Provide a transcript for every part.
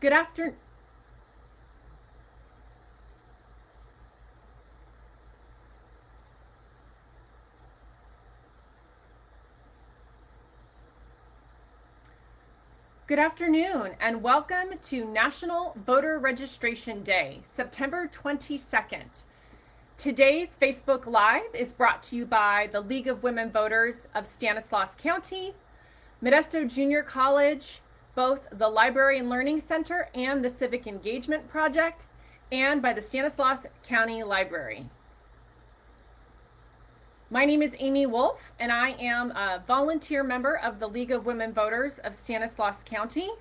Good afternoon. Good afternoon and welcome to National Voter Registration Day, September 22nd. Today's Facebook Live is brought to you by the League of Women Voters of Stanislaus County, Modesto Junior College, both the Library and Learning Center and the Civic Engagement Project, and by the Stanislaus County Library. My name is Amy Wolf, and I am a volunteer member of the League of Women Voters of Stanislaus County.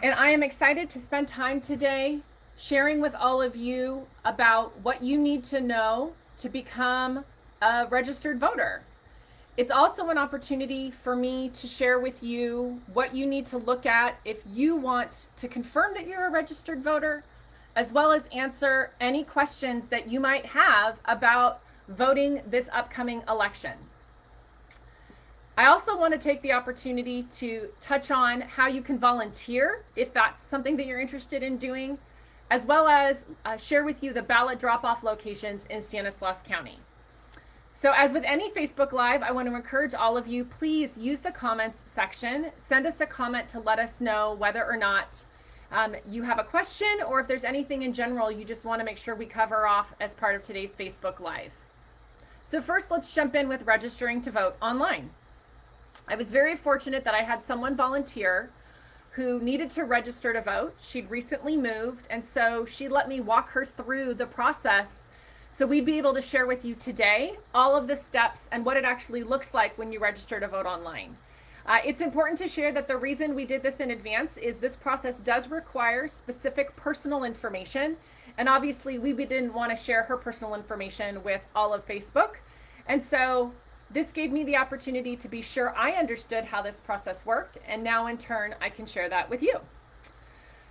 And I am excited to spend time today sharing with all of you about what you need to know to become a registered voter. It's also an opportunity for me to share with you what you need to look at if you want to confirm that you're a registered voter, as well as answer any questions that you might have about voting this upcoming election. I also want to take the opportunity to touch on how you can volunteer if that's something that you're interested in doing, as well as share with you the ballot drop-off locations in Stanislaus County. So as with any Facebook Live, I want to encourage all of you, please use the comments section. Send us a comment to let us know whether or not you have a question, or if there's anything in general you just want to make sure we cover off as part of today's Facebook Live. So first, let's jump in with registering to vote online. I was very fortunate that I had someone volunteer who needed to register to vote. She'd recently moved, and so she let me walk her through the process so we'd be able to share with you today all of the steps and what it actually looks like when you register to vote online. It's important to share that the reason we did this in advance is this process does require specific personal information. And obviously we didn't want to share her personal information with all of Facebook. And so this gave me the opportunity to be sure I understood how this process worked. And now in turn, I can share that with you.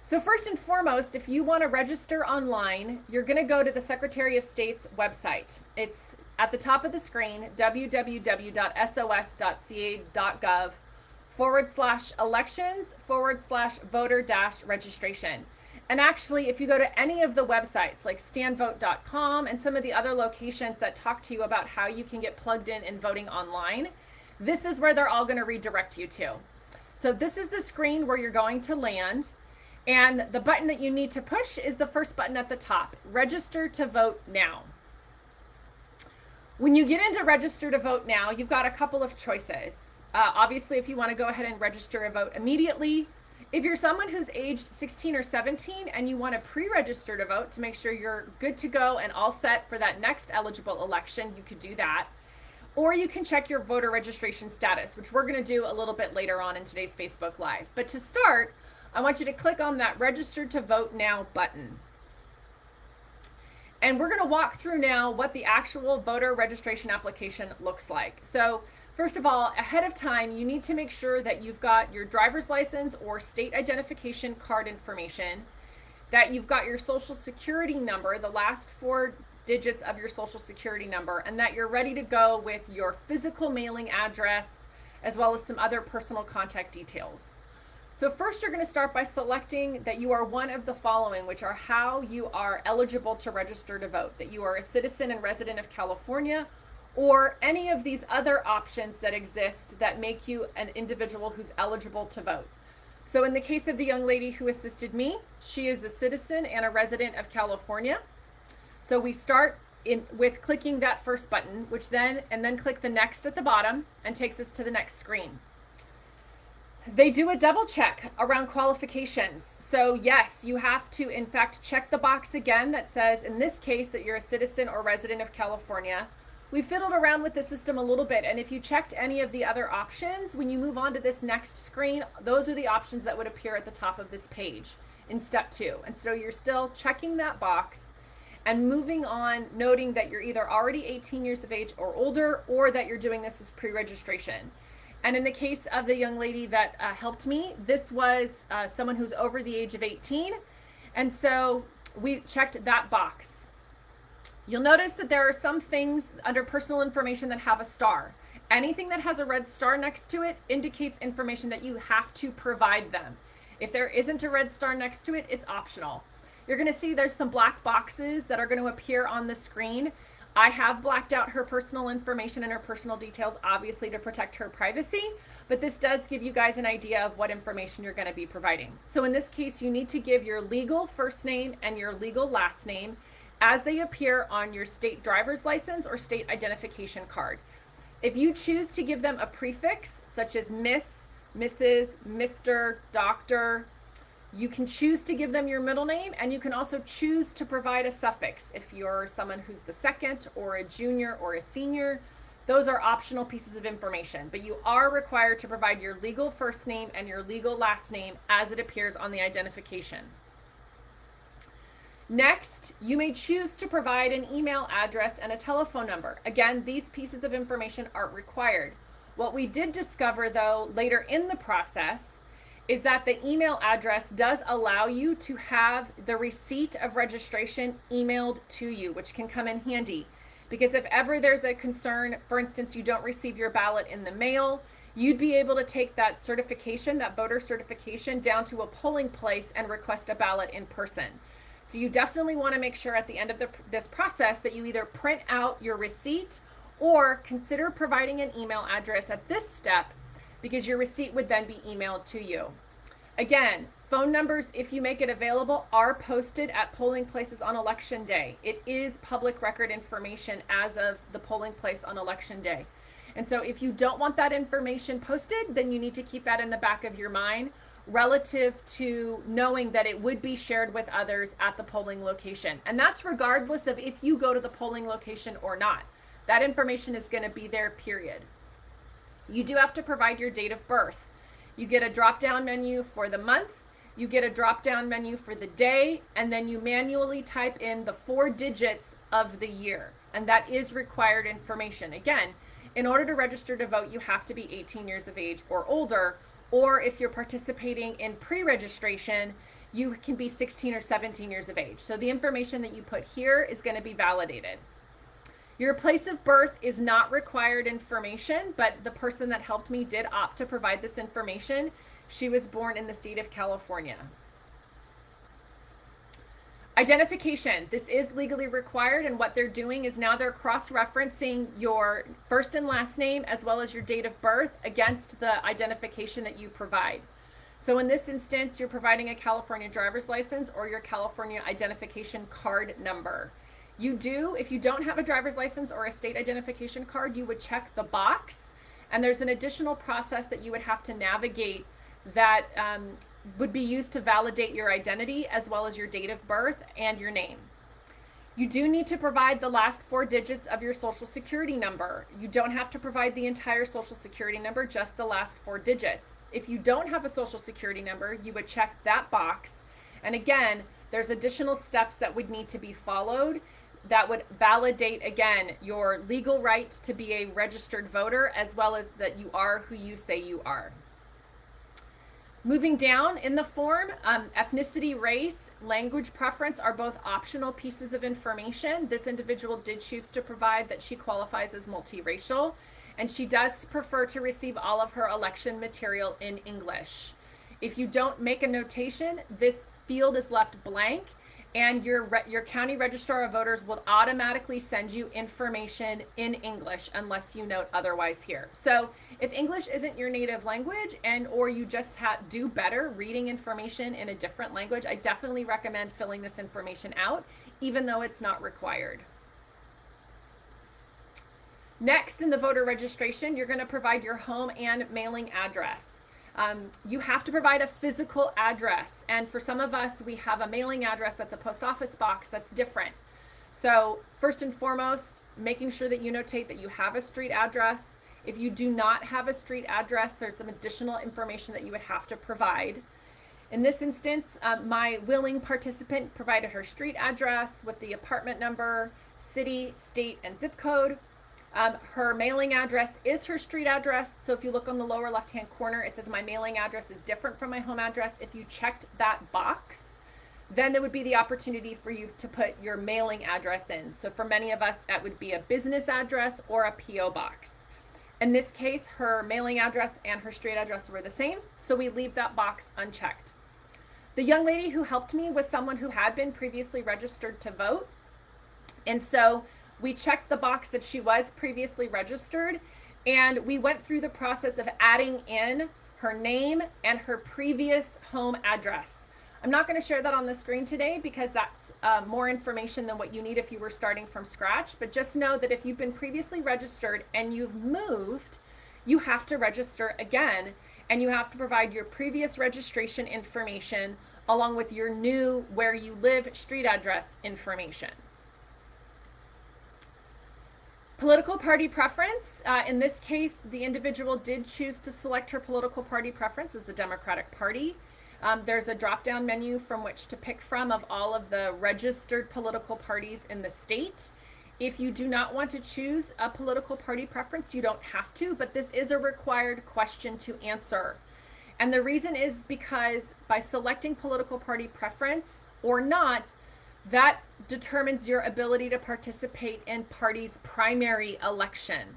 So first and foremost, if you want to register online, you're going to go to the Secretary of State's website. It's at the top of the screen, www.sos.ca.gov/elections/voter-registration. And actually, if you go to any of the websites like stanvote.com and some of the other locations that talk to you about how you can get plugged in voting online, this is where they're all going to redirect you to. So this is the screen where you're going to land. And the button that you need to push is the first button at the top, Register to Vote Now. When you get into Register to Vote Now, you've got a couple of choices. Obviously, if you want to go ahead and register a vote immediately, if you're someone who's aged 16 or 17 and you want to pre-register to vote to make sure you're good to go and all set for that next eligible election, you could do that. Or you can check your voter registration status, which we're going to do a little bit later on in today's Facebook Live. But to start, I want you to click on that Register to Vote Now button. And we're going to walk through now what the actual voter registration application looks like. So first of all, ahead of time, you need to make sure that you've got your driver's license or state identification card information, that you've got your social security number, the last 4 digits of your social security number, and that you're ready to go with your physical mailing address, as well as some other personal contact details. So first, you're going to start by selecting that you are one of the following, which are how you are eligible to register to vote, that you are a citizen and resident of California, or any of these other options that exist that make you an individual who's eligible to vote. So in the case of the young lady who assisted me, she is a citizen and a resident of California. So we start with clicking that first button, and then click the next at the bottom and takes us to the next screen. They do a double check around qualifications. So yes, you have to in fact check the box again that says in this case that you're a citizen or resident of California. We fiddled around with the system a little bit, and if you checked any of the other options, when you move on to this next screen, those are the options that would appear at the top of this page in step 2. And so you're still checking that box and moving on, noting that you're either already 18 years of age or older, or that you're doing this as pre-registration. And in the case of the young lady that helped me, this was someone who's over the age of 18. And so we checked that box. You'll notice that there are some things under personal information that have a star. Anything that has a red star next to it indicates information that you have to provide them. If there isn't a red star next to it, it's optional. You're going to see there's some black boxes that are going to appear on the screen. I have blacked out her personal information and her personal details, obviously to protect her privacy, but this does give you guys an idea of what information you're going to be providing. So in this case, you need to give your legal first name and your legal last name as they appear on your state driver's license or state identification card. If you choose to give them a prefix, such as Miss, Mrs., Mr., Doctor, you can choose to give them your middle name, and you can also choose to provide a suffix. If you're someone who's the second or a junior or a senior, those are optional pieces of information, but you are required to provide your legal first name and your legal last name as it appears on the identification. Next, you may choose to provide an email address and a telephone number. Again, these pieces of information aren't required. What we did discover, though, later in the process is that the email address does allow you to have the receipt of registration emailed to you, which can come in handy. Because if ever there's a concern, for instance, you don't receive your ballot in the mail, you'd be able to take that certification, that voter certification, down to a polling place and request a ballot in person. So you definitely want to make sure at the end of this process that you either print out your receipt or consider providing an email address at this step, because your receipt would then be emailed to you. Again, phone numbers, if you make it available, are posted at polling places on election day. It is public record information as of the polling place on election day. And so if you don't want that information posted, then you need to keep that in the back of your mind relative to knowing that it would be shared with others at the polling location. And that's regardless of if you go to the polling location or not. That information is going to be there, period. You do have to provide your date of birth. You get a drop-down menu for the month, you get a drop-down menu for the day, and then you manually type in the 4 digits of the year. And that is required information. Again, in order to register to vote, you have to be 18 years of age or older, or if you're participating in pre-registration, you can be 16 or 17 years of age. So the information that you put here is going to be validated. Your place of birth is not required information, but the person that helped me did opt to provide this information. She was born in the state of California. Identification. This is legally required, and what they're doing is now they're cross-referencing your first and last name as well as your date of birth against the identification that you provide. So in this instance, you're providing a California driver's license or your California identification card number. You do, if you don't have a driver's license or a state identification card, you would check the box, and there's an additional process that you would have to navigate that would be used to validate your identity as well as your date of birth and your name. You do need to provide the last 4 digits of your social security number. You don't have to provide the entire social security number, just the last 4 digits. If you don't have a social security number, you would check that box. And again, there's additional steps that would need to be followed that would validate, again, your legal right to be a registered voter, as well as that you are who you say you are. Moving down in the form, ethnicity, race, language preference are both optional pieces of information. This individual did choose to provide that she qualifies as multiracial, and she does prefer to receive all of her election material in English. If you don't make a notation, this field is left blank, and your county registrar of voters will automatically send you information in English unless you note otherwise here. So if English isn't your native language, and or you just do better reading information in a different language, I definitely recommend filling this information out, even though it's not required. Next, in the voter registration, you're going to provide your home and mailing address. You have to provide a physical address, and for some of us, we have a mailing address that's a post office box that's different. So first and foremost, making sure that you notate that you have a street address. If you do not have a street address, there's some additional information that you would have to provide. In this instance, my willing participant provided her street address with the apartment number, city, state, and zip code. Her mailing address is her street address. So if you look on the lower left-hand corner, it says my mailing address is different from my home address. If you checked that box, then there would be the opportunity for you to put your mailing address in. So for many of us, that would be a business address or a PO box. In this case, her mailing address and her street address were the same, so we leave that box unchecked. The young lady who helped me was someone who had been previously registered to vote. And so we checked the box that she was previously registered, and we went through the process of adding in her name and her previous home address. I'm not going to share that on the screen today because that's more information than what you need if you were starting from scratch. But just know that if you've been previously registered and you've moved, you have to register again, and you have to provide your previous registration information along with your new where you live street address information. Political party preference. In this case, the individual did choose to select her political party preference as the Democratic Party. There's a drop-down menu from which to pick from of all of the registered political parties in the state. If you do not want to choose a political party preference, you don't have to, but this is a required question to answer. And the reason is because by selecting political party preference or not, that determines your ability to participate in party's primary election.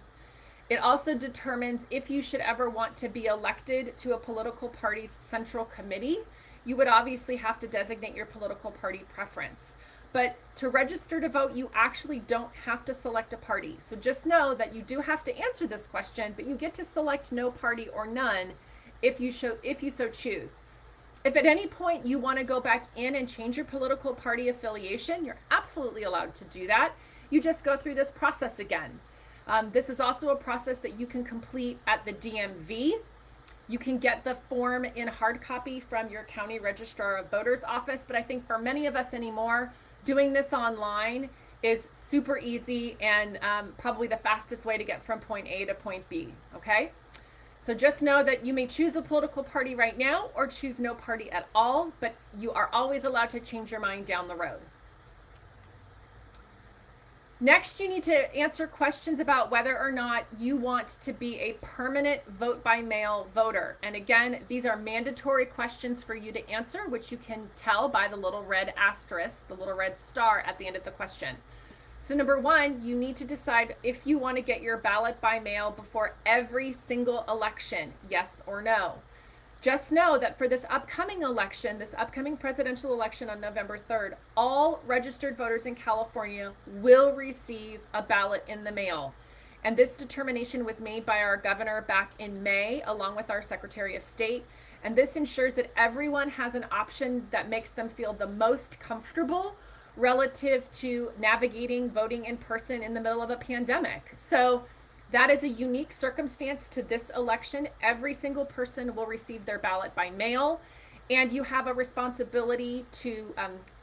It also determines if you should ever want to be elected to a political party's central committee. You would obviously have to designate your political party preference. But to register to vote, you actually don't have to select a party. So just know that you do have to answer this question, but you get to select no party or none if you so choose. If at any point you want to go back in and change your political party affiliation, you're absolutely allowed to do that. You just go through this process again. This is also a process that you can complete at the DMV. You can get the form in hard copy from your county registrar of voters office, but I think for many of us anymore, doing this online is super easy and probably the fastest way to get from point A to point B, okay? So just know that you may choose a political party right now or choose no party at all, but you are always allowed to change your mind down the road. Next, you need to answer questions about whether or not you want to be a permanent vote-by-mail voter. And again, these are mandatory questions for you to answer, which you can tell by the little red asterisk, the little red star at the end of the question. So number one, you need to decide if you want to get your ballot by mail before every single election, yes or no. Just know that for this upcoming election, this upcoming presidential election on November 3rd, all registered voters in California will receive a ballot in the mail. And this determination was made by our governor back in May, along with our Secretary of State. And this ensures that everyone has an option that makes them feel the most comfortable relative to navigating voting in person in the middle of a pandemic. So that is a unique circumstance to this election. Every single person will receive their ballot by mail, and you have a responsibility to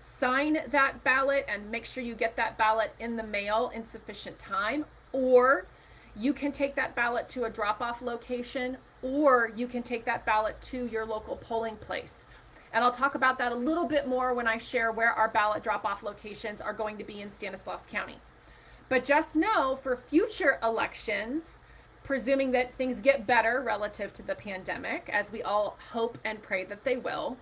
sign that ballot and make sure you get that ballot in the mail in sufficient time, or you can take that ballot to a drop-off location, or you can take that ballot to your local polling place. And I'll talk about that a little bit more when I share where our ballot drop-off locations are going to be in Stanislaus County. But just know for future elections, presuming that things get better relative to the pandemic, as we all hope and pray that they will,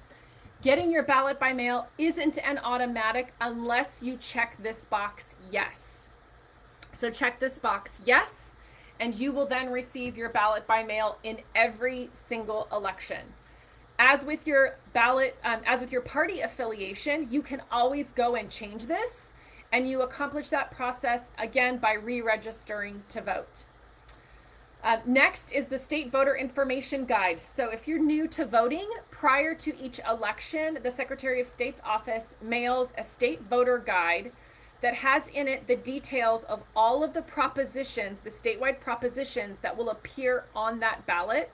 getting your ballot by mail isn't an automatic unless you check this box yes. So check this box yes, and you will then receive your ballot by mail in every single election. As with your ballot, as with your party affiliation, you can always go and change this, and you accomplish that process again by re-registering to vote. Next is the State Voter Information Guide. So if you're new to voting, prior to each election, the Secretary of State's office mails a state voter guide that has in it the details of all of the propositions, the statewide propositions that will appear on that ballot,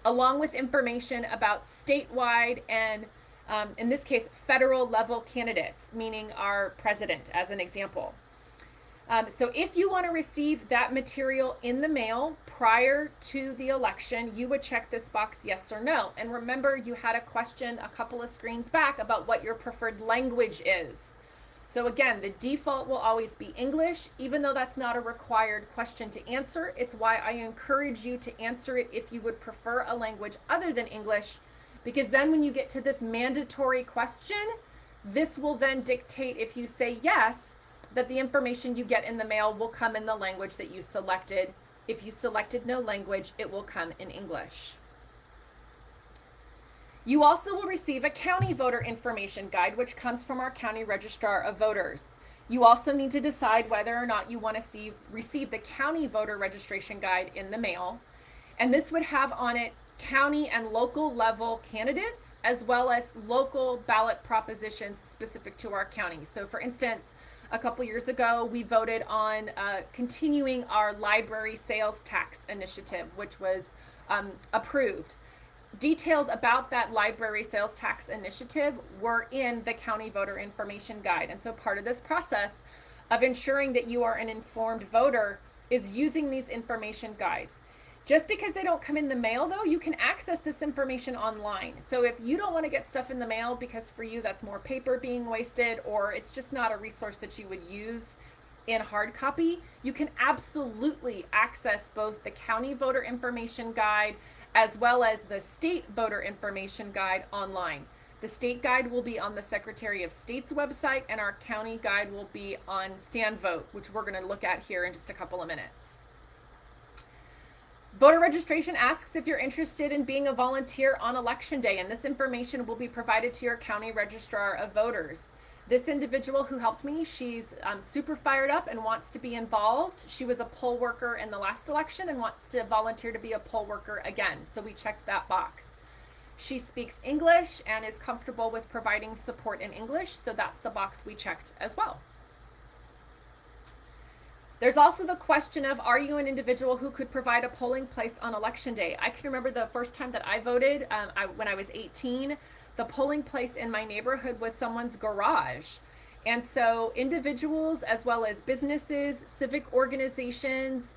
along with information about statewide and, in this case, federal level candidates, meaning our president as an example. So if you want to receive that material in the mail prior to the election, you would check this box yes or no. And remember, you had a question a couple of screens back about what your preferred language is. So again, the default will always be English, even though that's not a required question to answer. It's why I encourage you to answer it if you would prefer a language other than English, because then when you get to this mandatory question, this will then dictate, if you say yes, that the information you get in the mail will come in the language that you selected. If you selected no language, it will come in English. You also will receive a county voter information guide, which comes from our county registrar of voters. You also need to decide whether or not you want to receive the county voter registration guide in the mail. And this would have on it county and local level candidates, as well as local ballot propositions specific to our county. So for instance, a couple years ago, we voted on continuing our library sales tax initiative, which was approved. Details about that library sales tax initiative were in the county voter information guide. And so part of this process of ensuring that you are an informed voter is using these information guides. Just because they don't come in the mail, though, you can access this information online. So if you don't want to get stuff in the mail because for you that's more paper being wasted, or it's just not a resource that you would use in hard copy, you can absolutely access both the county voter information guide as well as the state voter information guide online. The state guide will be on the Secretary of State's website, and our county guide will be on StandVote, which we're going to look at here in just a couple of minutes. Voter registration asks if you're interested in being a volunteer on Election Day, and this information will be provided to your county registrar of voters. This individual who helped me, she's super fired up and wants to be involved. She was a poll worker in the last election and wants to volunteer to be a poll worker again. So we checked that box. She speaks English and is comfortable with providing support in English. So that's the box we checked as well. There's also the question of, are you an individual who could provide a polling place on Election Day? I can remember the first time that I voted when I was 18. The polling place in my neighborhood was someone's garage. And so individuals as well as businesses, civic organizations,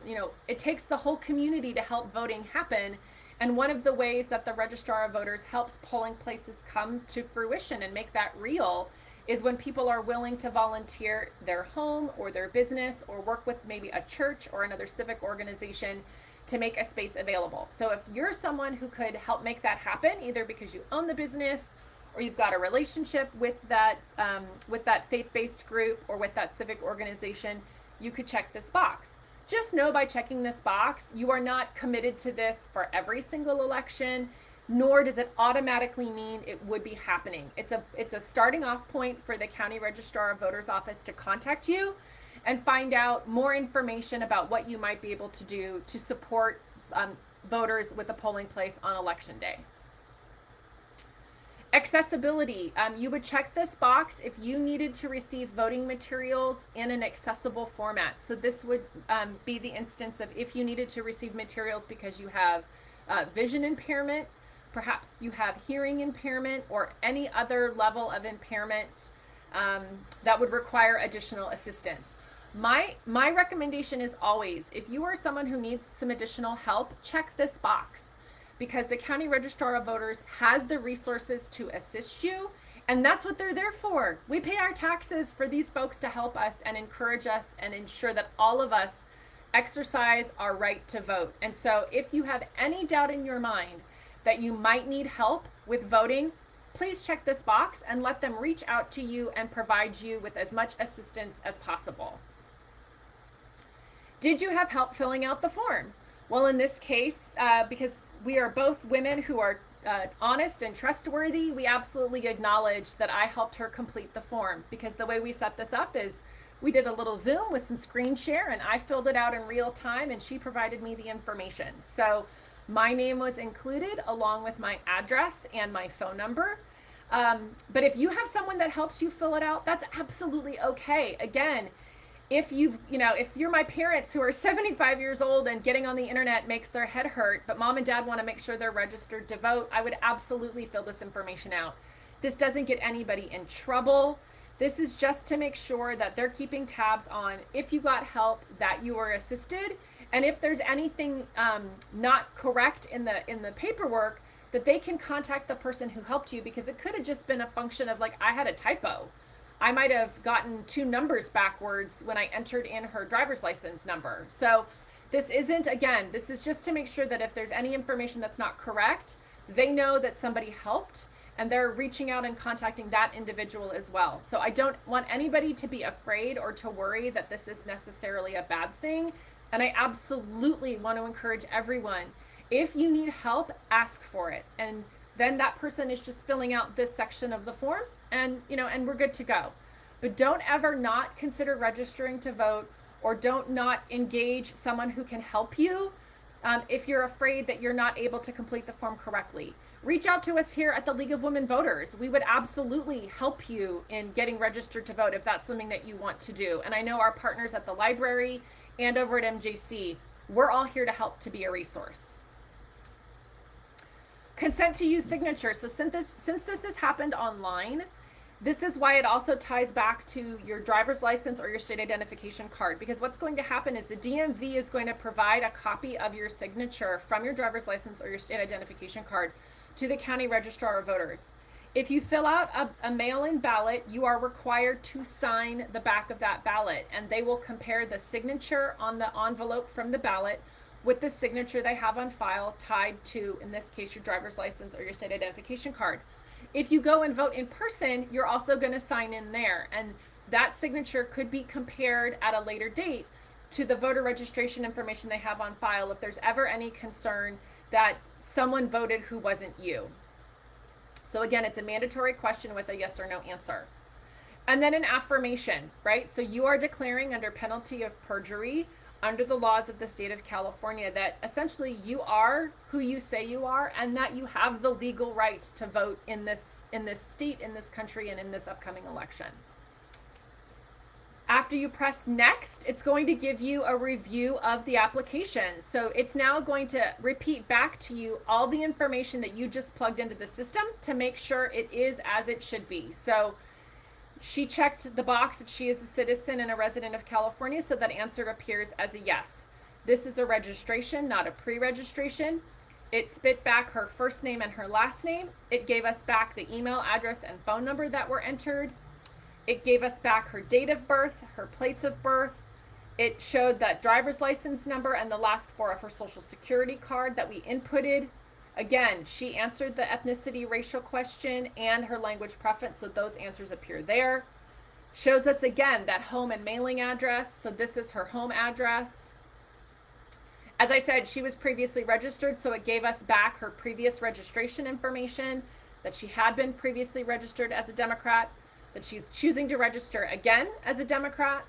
it takes the whole community to help voting happen. And one of the ways that the registrar of voters helps polling places come to fruition and make that real is when people are willing to volunteer their home or their business or work with maybe a church or another civic organization to make a space available. So if you're someone who could help make that happen, either because you own the business or you've got a relationship with that faith-based group or with that civic organization, you could check this box. Just know by checking this box, you are not committed to this for every single election, nor does it automatically mean it would be happening. It's a starting off point for the county registrar of voters office to contact you and find out more information about what you might be able to do to support voters with a polling place on Election Day. Accessibility. You would check this box if you needed to receive voting materials in an accessible format. So this would be the instance of if you needed to receive materials because you have vision impairment, perhaps you have hearing impairment, or any other level of impairment that would require additional assistance. My recommendation is always, if you are someone who needs some additional help, check this box, because the county registrar of voters has the resources to assist you, and that's what they're there for. We pay our taxes for these folks to help us and encourage us and ensure that all of us exercise our right to vote. And so if you have any doubt in your mind that you might need help with voting, please check this box and let them reach out to you and provide you with as much assistance as possible. Did you have help filling out the form? Well, in this case, because we are both women who are honest and trustworthy, we absolutely acknowledge that I helped her complete the form, because the way we set this up is we did a little Zoom with some screen share and I filled it out in real time and she provided me the information. So my name was included along with my address and my phone number. But if you have someone that helps you fill it out, that's absolutely okay. Again, if you're my parents who are 75 years old and getting on the internet makes their head hurt, but mom and dad want to make sure they're registered to vote, I would absolutely fill this information out. This doesn't get anybody in trouble. This is just to make sure that they're keeping tabs on if you got help, that you were assisted, and if there's anything not correct in the paperwork, that they can contact the person who helped you, because it could have just been a function of, like, I had a typo. I might have gotten 2 numbers backwards when I entered in her driver's license number. So this is just to make sure that if there's any information that's not correct, they know that somebody helped and they're reaching out and contacting that individual as well. So I don't want anybody to be afraid or to worry that this is necessarily a bad thing. And I absolutely want to encourage everyone, if you need help, ask for it. And then that person is just filling out this section of the form, and and we're good to go. But don't ever not consider registering to vote, or don't not engage someone who can help you if you're afraid that you're not able to complete the form correctly. Reach out to us here at the League of Women Voters. We would absolutely help you in getting registered to vote if that's something that you want to do. And I know our partners at the library and over at MJC, we're all here to help, to be a resource. Consent to use signatures. So since this has happened online, this is why it also ties back to your driver's license or your state identification card, because what's going to happen is the DMV is going to provide a copy of your signature from your driver's license or your state identification card to the county registrar of voters. If you fill out a mail-in ballot, you are required to sign the back of that ballot, and they will compare the signature on the envelope from the ballot with the signature they have on file tied to, in this case, your driver's license or your state identification card. If you go and vote in person, you're also going to sign in there, and that signature could be compared at a later date to the voter registration information they have on file if there's ever any concern that someone voted who wasn't you. So again, it's a mandatory question with a yes or no answer. And then an affirmation, right? So you are declaring under penalty of perjury, under the laws of the state of California, that essentially you are who you say you are, and that you have the legal right to vote in this state, in this country, and in this upcoming election. After you press next, it's going to give you a review of the application. So it's now going to repeat back to you all the information that you just plugged into the system to make sure it is as it should be. So she checked the box that she is a citizen and a resident of California, so that answer appears as a yes. This is a registration, not a pre-registration. It spit back her first name and her last name. It gave us back the email address and phone number that were entered. It gave us back her date of birth, her place of birth. It showed that driver's license number and the last four of her social security card that we inputted. Again, she answered the ethnicity, racial question and her language preference, so those answers appear there. Shows us again that home and mailing address, so this is her home address. As I said, she was previously registered, so it gave us back her previous registration information, that she had been previously registered as a Democrat, that she's choosing to register again as a Democrat,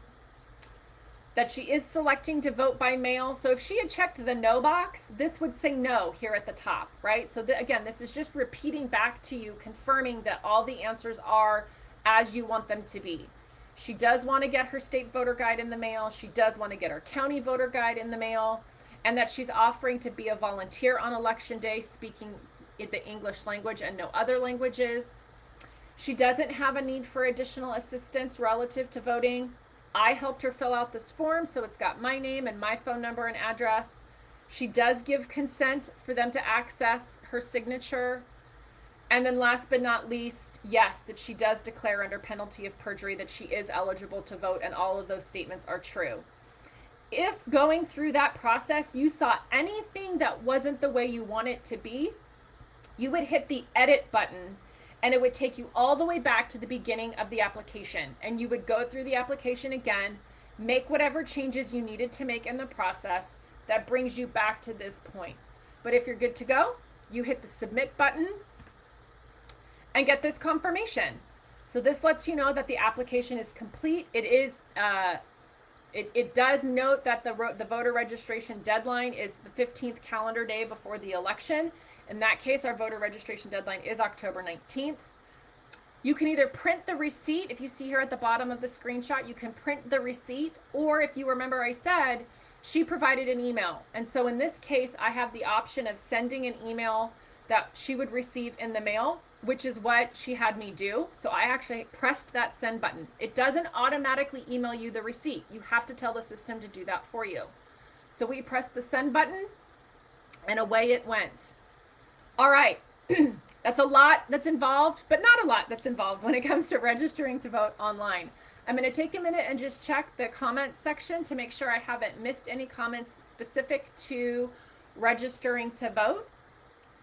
that she is selecting to vote by mail. So if she had checked the no box, this would say no here at the top, right? So again, this is just repeating back to you, confirming that all the answers are as you want them to be. She does want to get her state voter guide in the mail. She does want to get her county voter guide in the mail, and that she's offering to be a volunteer on election day, speaking the English language and no other languages. She doesn't have a need for additional assistance relative to voting. I helped her fill out this form, so it's got my name and my phone number and address. She does give consent for them to access her signature. And then last but not least, yes, that she does declare under penalty of perjury that she is eligible to vote, and all of those statements are true. If going through that process, you saw anything that wasn't the way you want it to be, you would hit the edit button, and it would take you all the way back to the beginning of the application. And you would go through the application again, make whatever changes you needed to make in the process that brings you back to this point. But if you're good to go, you hit the submit button and get this confirmation. So this lets you know that the application is complete. It does note that the voter registration deadline is the 15th calendar day before the election. In that case, our voter registration deadline is October 19th. You can either print the receipt. If you see here at the bottom of the screenshot, you can print the receipt, or if you remember, I said she provided an email. And so in this case, I have the option of sending an email that she would receive in the mail, which is what she had me do. So I actually pressed that send button. It doesn't automatically email you the receipt. You have to tell the system to do that for you. So we pressed the send button and away it went. All right, that's a lot that's involved, but not a lot that's involved when it comes to registering to vote online. I'm going to take a minute and just check the comments section to make sure I haven't missed any comments specific to registering to vote.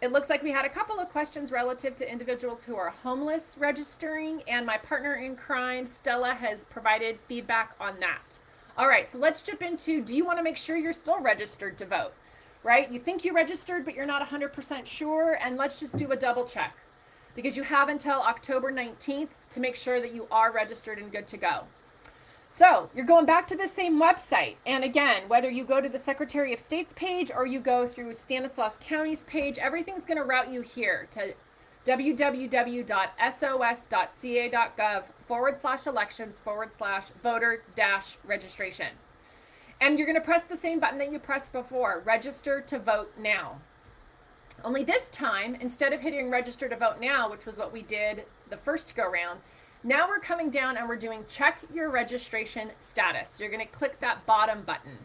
It looks like we had a couple of questions relative to individuals who are homeless registering, and my partner in crime, Stella, has provided feedback on that. All right, so let's jump into, do you want to make sure you're still registered to vote? right? You think you registered, but you're not 100% sure, and let's just do a double check because you have until October 19th to make sure that you are registered and good to go. So you're going back to the same website. And again, whether you go to the Secretary of State's page or you go through Stanislaus County's page, everything's going to route you here to www.sos.ca.gov/elections/voter-registration. And you're going to press the same button that you pressed before, register to vote now. Only this time, instead of hitting register to vote now, which was what we did the first go round, now we're coming down and we're doing check your registration status. You're going to click that bottom button.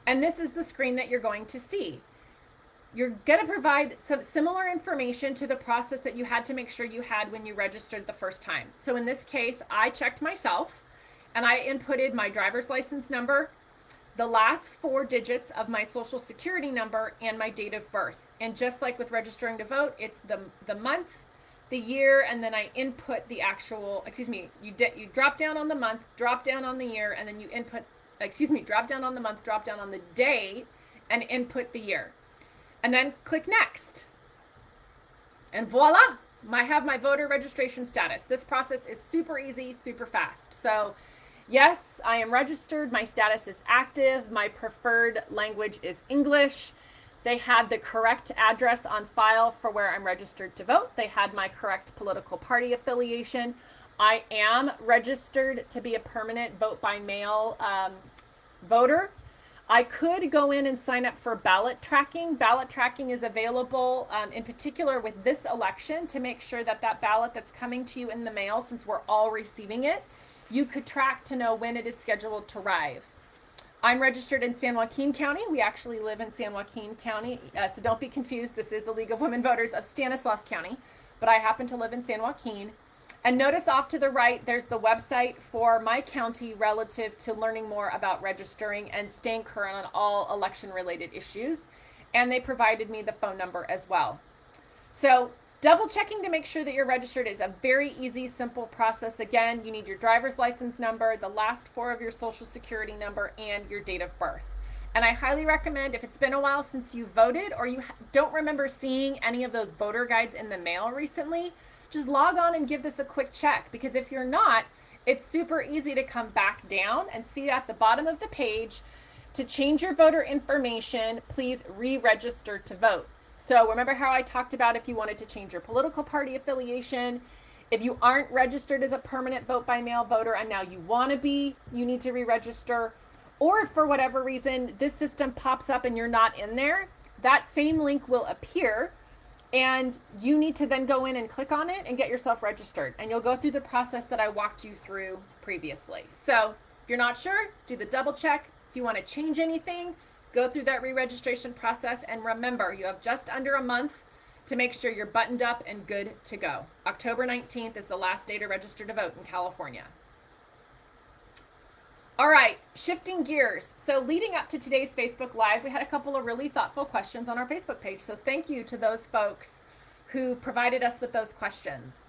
And this is the screen that you're going to see. You're going to provide some similar information to the process that you had to make sure you had when you registered the first time. So in this case, I checked myself and I inputted my driver's license number, the last 4 digits of my social security number, and my date of birth. And just like with registering to vote, it's the month, the year, and then I input the actual, you drop down on the month, drop down on the year, and then you drop down on the month, drop down on the day, and input the year. And then click next. And voila, I have my voter registration status. This process is super easy, super fast. So yes, I am registered. My status is active. My preferred language is English. They had the correct address on file for where I'm registered to vote. They had my correct political party affiliation. I am registered to be a permanent vote by mail voter. I could go in and sign up for ballot tracking. Ballot tracking is available in particular with this election to make sure that that ballot that's coming to you in the mail, since we're all receiving it, you could track to know when it is scheduled to arrive. I'm registered in San Joaquin County. We actually live in San Joaquin County, so don't be confused. This is the League of Women Voters of Stanislaus County, but I happen to live in San Joaquin. And notice off to the right, there's the website for my county relative to learning more about registering and staying current on all election-related issues. And they provided me the phone number as well. So double checking to make sure that you're registered is a very easy, simple process. Again, you need your driver's license number, the last 4 of your social security number, and your date of birth. And I highly recommend, if it's been a while since you voted or you don't remember seeing any of those voter guides in the mail recently, just log on and give this a quick check, because if you're not, it's super easy to come back down and see at the bottom of the page, to change your voter information, please re-register to vote. So remember how I talked about if you wanted to change your political party affiliation, if you aren't registered as a permanent vote by mail voter and now you want to be, you need to re-register. Or if for whatever reason this system pops up and you're not in there, that same link will appear and you need to then go in and click on it and get yourself registered. And you'll go through the process that I walked you through previously. So if you're not sure, do the double check. If you want to change anything, go through that re-registration process. And remember, you have just under a month to make sure you're buttoned up and good to go. October 19th is the last day to register to vote in California. All right, shifting gears. So leading up to today's Facebook Live, we had a couple of really thoughtful questions on our Facebook page. So thank you to those folks who provided us with those questions.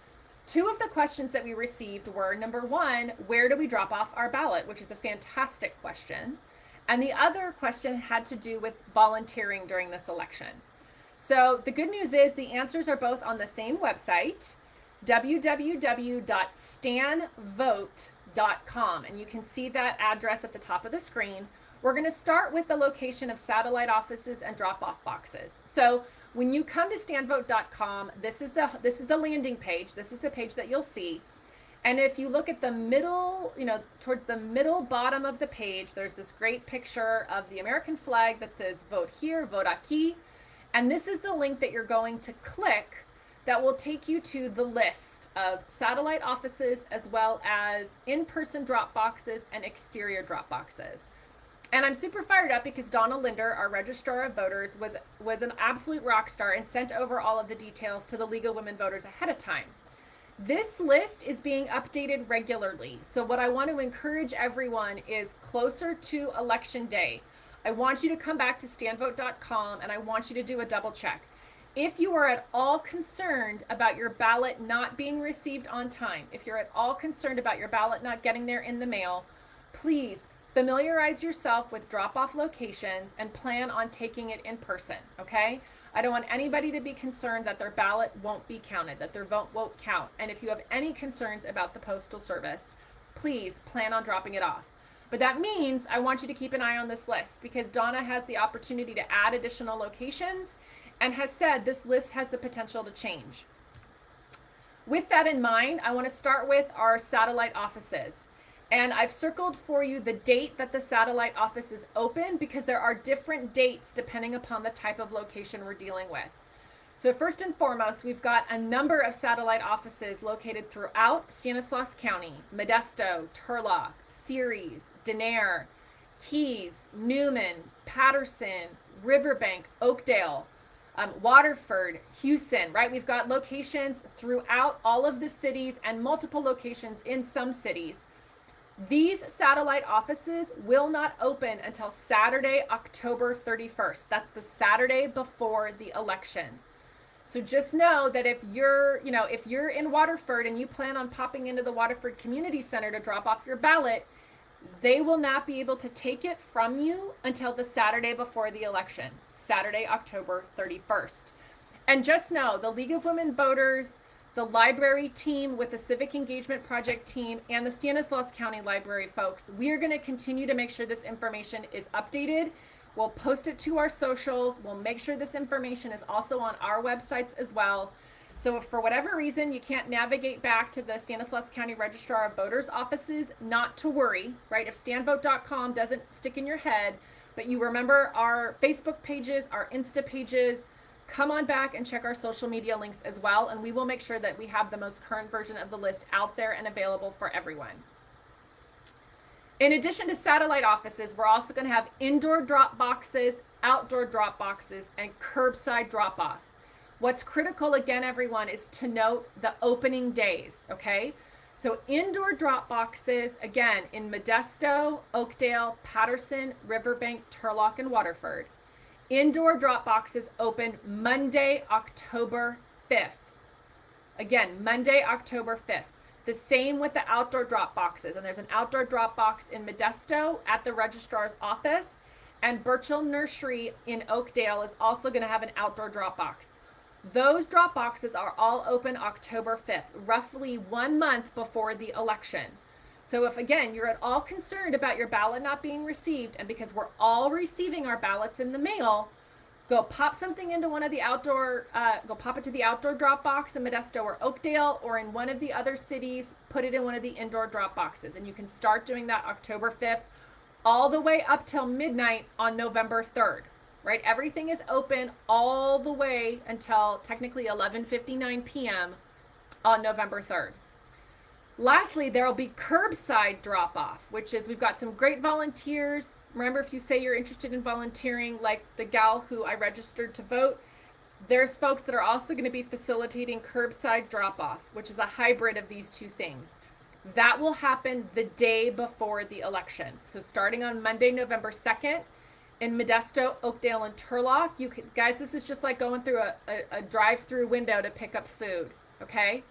2 of the questions that we received were, number 1, where do we drop off our ballot, which is a fantastic question. And the other question had to do with volunteering during this election. So the good news is the answers are both on the same website, www.stanvote.com, and you can see that address at the top of the screen. We're going to start with the location of satellite offices and drop-off boxes. So when you come to stanvote.com, this is the landing page. This is the page that you'll see. And if you look at the middle, towards the middle bottom of the page, there's this great picture of the American flag that says vote here, vote aquí. And this is the link that you're going to click that will take you to the list of satellite offices as well as in-person drop boxes and exterior drop boxes. And I'm super fired up because Donna Linder, our registrar of voters, was an absolute rock star and sent over all of the details to the League of Women Voters ahead of time. This list is being updated regularly. So what I want to encourage everyone is closer to election day, I want you to come back to stanvote.com and I want you to do a double check. If you are at all concerned about your ballot not being received on time, if you're at all concerned about your ballot not getting there in the mail, please Familiarize yourself with drop-off locations and plan on taking it in person, okay? I don't want anybody to be concerned that their ballot won't be counted, that their vote won't count. And if you have any concerns about the Postal Service, please plan on dropping it off. But that means I want you to keep an eye on this list, because Donna has the opportunity to add additional locations and has said this list has the potential to change. With that in mind, I want to start with our satellite offices. And I've circled for you the date that the satellite office is open, because there are different dates depending upon the type of location we're dealing with. So first and foremost, we've got a number of satellite offices located throughout Stanislaus County: Modesto, Turlock, Ceres, Denair, Keys, Newman, Patterson, Riverbank, Oakdale, Waterford, Houston, right? We've got locations throughout all of the cities and multiple locations in some cities. These satellite offices will not open until Saturday, October 31st. That's the Saturday before the election. So just know that if you're in Waterford and you plan on popping into the Waterford Community Center to drop off your ballot, they will not be able to take it from you until the Saturday before the election, Saturday, October 31st. And just know the League of Women Voters, the library team with the Civic Engagement Project team, and the Stanislaus County Library folks, we are going to continue to make sure this information is updated. We'll post it to our socials. We'll make sure this information is also on our websites as well. So if for whatever reason you can't navigate back to the Stanislaus County Registrar of Voters offices, not to worry, right? If stanvote.com doesn't stick in your head, but you remember our Facebook pages, our Insta pages, come on back and check our social media links as well, and we will make sure that we have the most current version of the list out there and available for everyone. In addition to satellite offices, we're also going to have indoor drop boxes, outdoor drop boxes, and curbside drop off. What's critical, again, everyone, is to note the opening days, okay? So indoor drop boxes, again, in Modesto, Oakdale, Patterson, Riverbank, Turlock, and Waterford. Indoor drop boxes open Monday, October 5th. Again, Monday, October 5th. The same with the outdoor drop boxes. And there's an outdoor drop box in Modesto at the registrar's office. And Birchall Nursery in Oakdale is also going to have an outdoor drop box. Those drop boxes are all open October 5th, roughly 1 month before the election. So if, again, you're at all concerned about your ballot not being received, and because we're all receiving our ballots in the mail, go pop something into one of the outdoor, go pop it to the outdoor drop box in Modesto or Oakdale, or in one of the other cities, put it in one of the indoor drop boxes. And you can start doing that October 5th all the way up till midnight on November 3rd, right? Everything is open all the way until technically 11:59 p.m. on November 3rd. Lastly, there will be curbside drop-off, which is, we've got some great volunteers. Remember, if you say you're interested in volunteering, like the gal who I registered to vote, there's folks that are also going to be facilitating curbside drop-off, which is a hybrid of these two things. That will happen the day before the election. So starting on Monday, November 2nd, in Modesto, Oakdale, and Turlock, you can, guys, this is just like going through a drive-through window to pick up food, okay?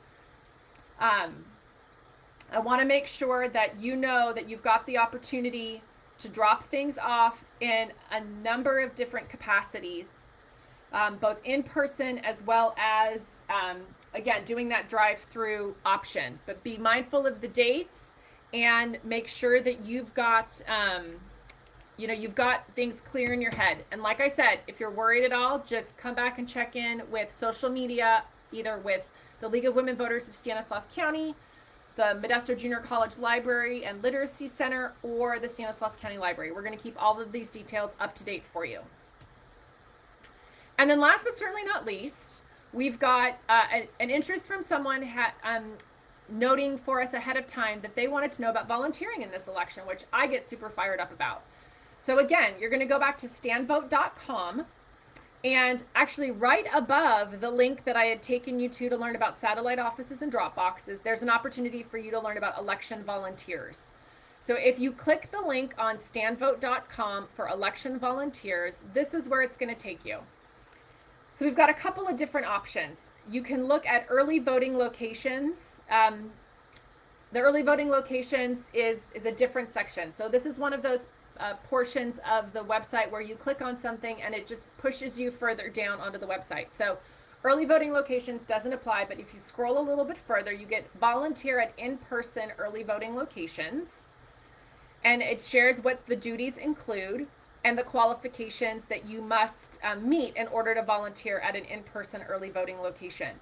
I want to make sure that you know that you've got the opportunity to drop things off in a number of different capacities, both in person as well as, again, doing that drive-through option. But be mindful of the dates and make sure that you've got, you've got things clear in your head. And like I said, if you're worried at all, just come back and check in with social media, either with the League of Women Voters of Stanislaus County, the Modesto Junior College Library and Literacy Center, or the Stanislaus County Library. We're going to keep all of these details up to date for you. And then last but certainly not least, we've got an interest from someone noting for us ahead of time that they wanted to know about volunteering in this election, which I get super fired up about. So again, you're going to go back to stanvote.com, and actually right above the link that I had taken you to learn about satellite offices and drop boxes, there's an opportunity for you to learn about election volunteers. So if you click the link on stanvote.com for election volunteers, this is where it's going to take you. So we've got a couple of different options. You can look at early voting locations. The early voting locations is a different section. So this is one of those portions of the website where you click on something and it just pushes you further down onto the website. So early voting locations doesn't apply, but if you scroll a little bit further, you get volunteer at in-person early voting locations. And it shares what the duties include and the qualifications that you must meet in order to volunteer at an in-person early voting location.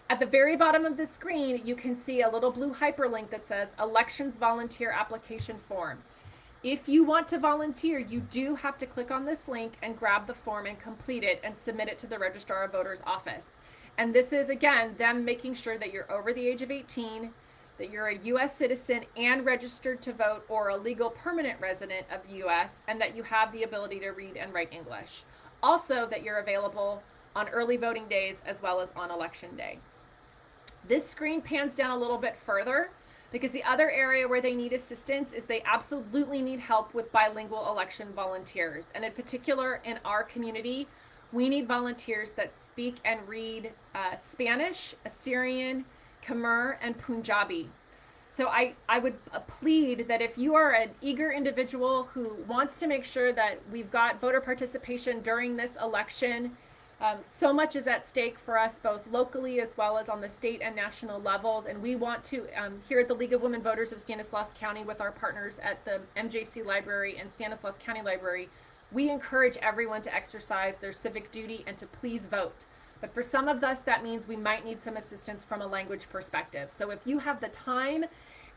At the very bottom of the screen, you can see a little blue hyperlink that says Elections Volunteer Application Form. If you want to volunteer, you do have to click on this link and grab the form and complete it and submit it to the Registrar of Voters office. And this is, again, them making sure that you're over the age of 18, that you're a U.S. citizen and registered to vote or a legal permanent resident of the U.S., and that you have the ability to read and write English. Also, that you're available on early voting days as well as on election day. This screen pans down a little bit further because the other area where they need assistance is they absolutely need help with bilingual election volunteers. And in particular, in our community, we need volunteers that speak and read Spanish, Assyrian, Khmer, and Punjabi. So I would plead that if you are an eager individual who wants to make sure that we've got voter participation during this election, so much is at stake for us both locally as well as on the state and national levels, and we want to, here at the League of Women Voters of Stanislaus County with our partners at the MJC Library and Stanislaus County Library, we encourage everyone to exercise their civic duty and to please vote. But for some of us, that means we might need some assistance from a language perspective. So if you have the time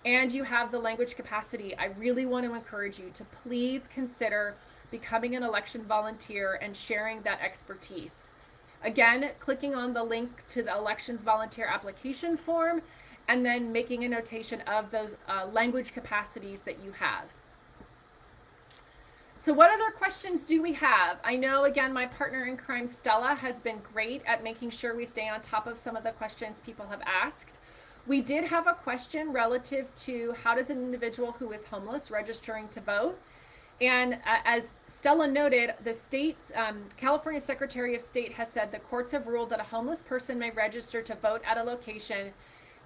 and you have the language capacity, I really want to encourage you to please consider becoming an election volunteer and sharing that expertise. Again, clicking on the link to the elections volunteer application form and then making a notation of those language capacities that you have. So what other questions do we have? I know, again, my partner in crime, Stella, has been great at making sure we stay on top of some of the questions people have asked. We did have a question relative to how does an individual who is homeless registering to vote? And as Stella noted, the state's California Secretary of State has said the courts have ruled that a homeless person may register to vote at a location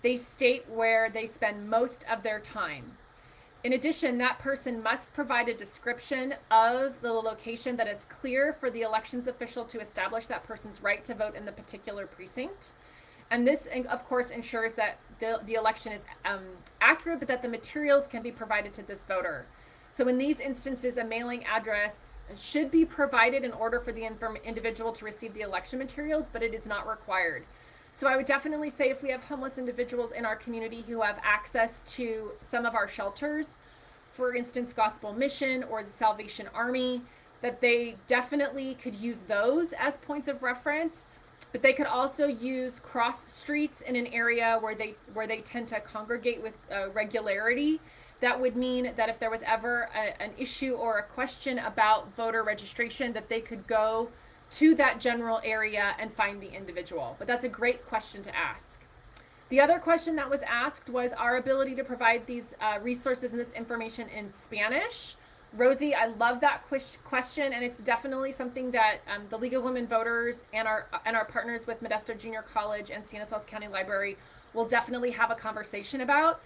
they state where they spend most of their time. In addition, that person must provide a description of the location that is clear for the elections official to establish that person's right to vote in the particular precinct. And this, of course, ensures that the election is accurate, but that the materials can be provided to this voter. So in these instances, a mailing address should be provided in order for the individual to receive the election materials, but it is not required. So I would definitely say if we have homeless individuals in our community who have access to some of our shelters, for instance, Gospel Mission or the Salvation Army, that they definitely could use those as points of reference, but they could also use cross streets in an area where they tend to congregate with regularity. That would mean that if there was ever an issue or a question about voter registration, that they could go to that general area and find the individual. But that's a great question to ask. The other question that was asked was our ability to provide these resources and this information in Spanish. Rosie, I love that question, and it's definitely something that the League of Women Voters and our partners with Modesto Junior College and Stanislaus County Library will definitely have a conversation about.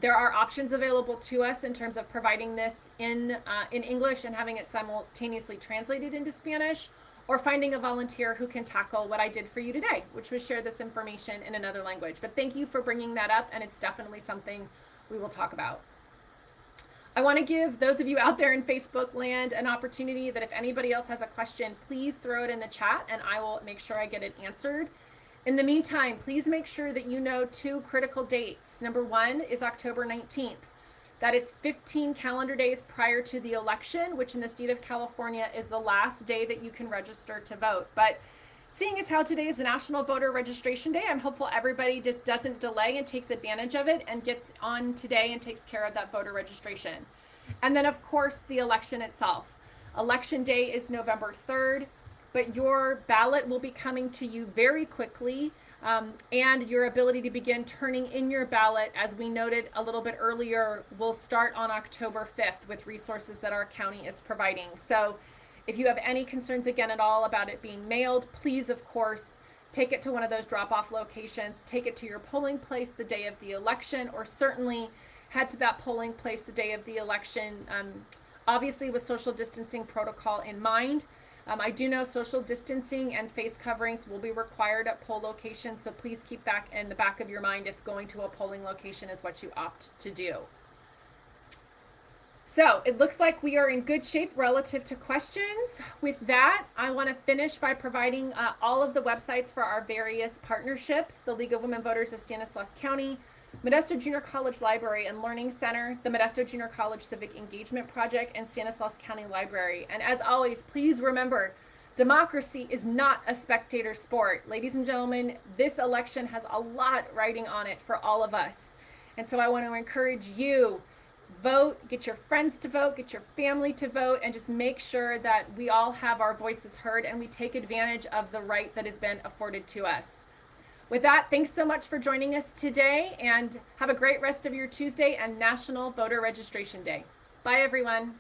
There are options available to us in terms of providing this in English and having it simultaneously translated into Spanish, or finding a volunteer who can tackle what I did for you today, which was share this information in another language. But thank you for bringing that up, and it's definitely something we will talk about. I want to give those of you out there in Facebook land an opportunity that if anybody else has a question, please throw it in the chat and I will make sure I get it answered. In the meantime, please make sure that you know 2 critical dates. Number 1 is October 19th. That is 15 calendar days prior to the election, which in the state of California is the last day that you can register to vote. But seeing as how today is National Voter Registration Day, I'm hopeful everybody just doesn't delay and takes advantage of it and gets on today and takes care of that voter registration. And then, of course, the election itself. Election day is November 3rd. But your ballot will be coming to you very quickly, and your ability to begin turning in your ballot, as we noted a little bit earlier, will start on October 5th with resources that our county is providing. So if you have any concerns again at all about it being mailed, please, of course, take it to one of those drop-off locations, take it to your polling place the day of the election, or certainly head to that polling place the day of the election, obviously with social distancing protocol in mind. I do know social distancing and face coverings will be required at poll locations, so please keep that in the back of your mind if going to a polling location is what you opt to do. So it looks like we are in good shape relative to questions. With that, I want to finish by providing all of the websites for our various partnerships: the League of Women Voters of Stanislaus County, Modesto Junior College Library and Learning Center, the Modesto Junior College Civic Engagement Project, and Stanislaus County Library. And as always, please remember, democracy is not a spectator sport. Ladies and gentlemen, this election has a lot riding on it for all of us. And so I want to encourage you, vote, get your friends to vote, get your family to vote, and just make sure that we all have our voices heard and we take advantage of the right that has been afforded to us. With that, thanks so much for joining us today, and have a great rest of your Tuesday and National Voter Registration Day. Bye, everyone.